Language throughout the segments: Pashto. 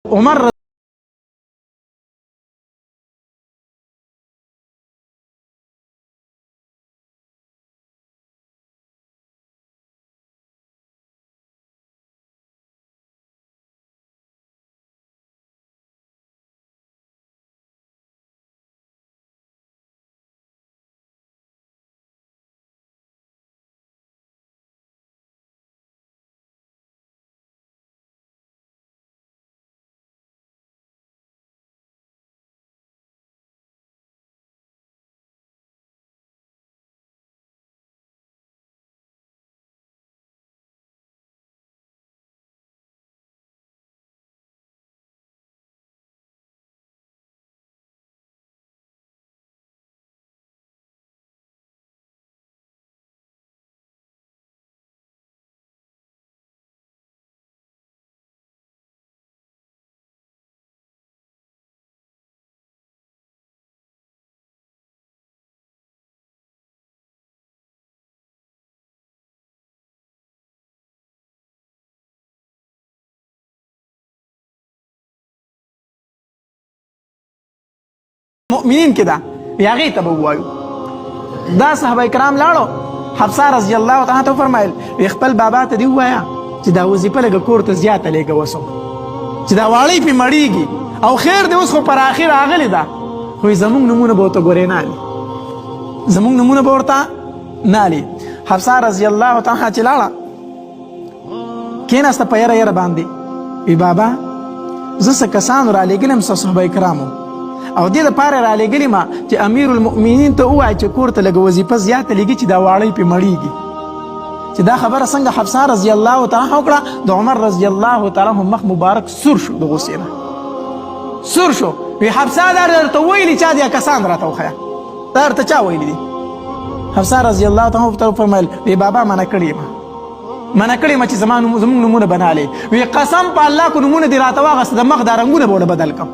عمر مؤمنین کې ده هغې ته به ووایو. دا صحابه کرام لاړو، حفصه رضی الله تعالی ته وفرمیل خپل بابا ته دې ووایه چې دا وظیفه لږه کور ته زیاته لېږه وسو چې دا واړی پې مړېږي او خیر دې اوس خو پر اخر راغلې ده، خو زموږ نومونه به ورته ګورې نه علي، زموږ نومونه به ورته نه علي. حفصه رضی الله تعالی چې لاړه کېناسته په یره یره باندې وی بابا زه څه کسانو رالېږلم څه صحابه کرامو او دې دپاره رالېږلي ما چې امیر المؤمنین ته ووایه چې کور ته لږه وظیفه زیاته لېږي چې دا واړی پې مړېږي. چې دا خبره څنګه حفصه رضی الله تعالی وکړه، د عمر رضی الله تعالی مخ مبارک سور شو، د غصې نه سور شو. وی حفصه دا درته ویلي چا دې کسان راته وښیه، دا درته چا ویلي دي؟ حفصه رضی الله تعالی ورته وفرمیل وی بابا منع کړې یم، منع کړې یم چې زموږ نومونه به نه علې. وی قسم په الله کو نومونه دې راته واغسته د مخ دا رنګونه به ونه بدل کړم،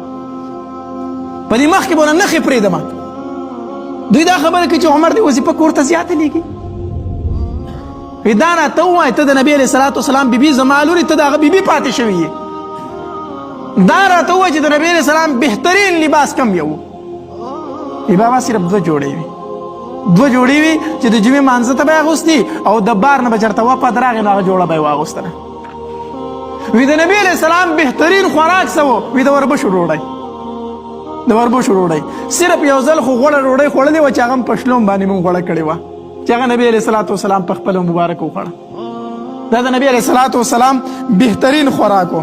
په دې مخ کې به ونه نښې پرېږدم. دوی دا خبره کوي چې عمر دې وظیفه کور ته زیاته لېږي. وی دا راته ووایه ته د نبي علیه صلات وسلام بیبي زما لورې ته د هغه بیبي پاتې شوي یې. دا راته ووایه چې د نبي علیه السلام بهترین لباس کم یو وی بابا صرف دوه جوړې وي، دوه جوړې وي چې د جمعې مانځه ته به یې اغوستي او د بار نه به چېرته وپد راغې نو هغه جوړه به یې واغوستله. وی د نبي علیه السلام بهترین خوراک څه و؟ وی د وربشو ډوډۍ، د وربشو ډوډۍ. صرف یو ځل خو غوړه ډوډۍ خوړلې وه چې هغه هم په شلوم باندې مونږ غوړه کړې وه چې هغه نبي علیه صلات وسلام په خپله مبارک وخوړه. دا د نبي علیه صلات وسلام بهترین خوراک و.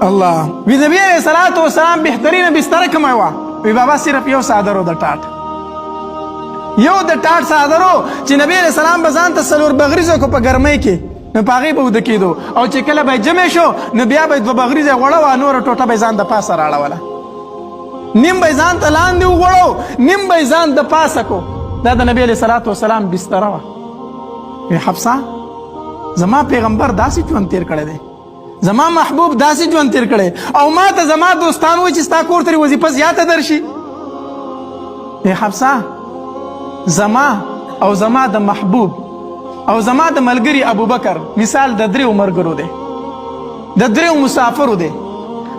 الله وی نبي علیه صلات وسلام بهترینه بستره کومه وه؟ وی بابا صرف یو څادر و د ټاټ، یو د ټاټ څادر و چې نبي علیه السلام به ځان ته څلور بغریزه کو په ګرمۍ کې نو په هغې به وده کېدو او چې کله به جمع شو نو بیا به یې دوه بغریزه غوړه وه، نوره ټوټه به یې ځان د پاسه راړوله، نیم به یې ځان ته لاندې وغوړو، نیم به یې ځان د پاسه کو. دا د نبي علیه صلات وسلام بستره وه. وی حفصه زما پیغمبر داسې ژوند تېر کړی دی، زما محبوب داسې ژوند تېر کړی او ما ته زما دوستان وایي چې ستا کور ته وظیفه زیاته درشي. ای حفصه زما او زما د محبوب او زما د ملګري ابوبکر مثال د دریو ملګرو دی، د دریو مسافرو دی.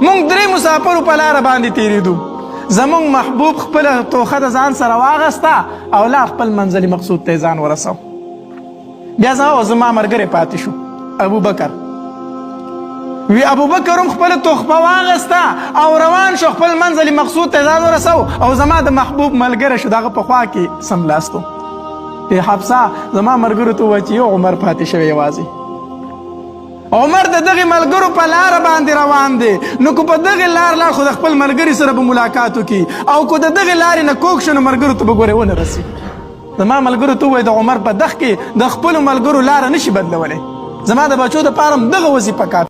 مونږ درې مسافرو په لاره باندې تېرېدو، زمونږ محبوب خپله توخه د ځان سره واغسته او لا خپل منزلي مقصود ته یې ځان ورسو. بیا زما ملګری پاتې شو ابوبکر. وی ابوبکر هم خپله تحفه واغسته او روان شو خپل منزلي مقصود ته یې ځان ورسو او زما د محبوب ملګری شو د هغه په خوا کې سملاستو. ای حفصه زما ملګرو ته ووایه چې یو عمر پاتې شوی یوازې، عمر د دغې ملګرو په لاره باندې روان دی، نو که په دغې لار لاړ خو د خپل ملګري سره به ملاقات وکړي او که د دغې لارې نه کوږ شو نو ملګرو ته به ګورې ونه رسي. زما ملګرو ته ووایه د عمر په دغ کې د خپلو ملګرو لاره نشي بدلولی، زما د بچو دپاره هم دغه وظیفه کافي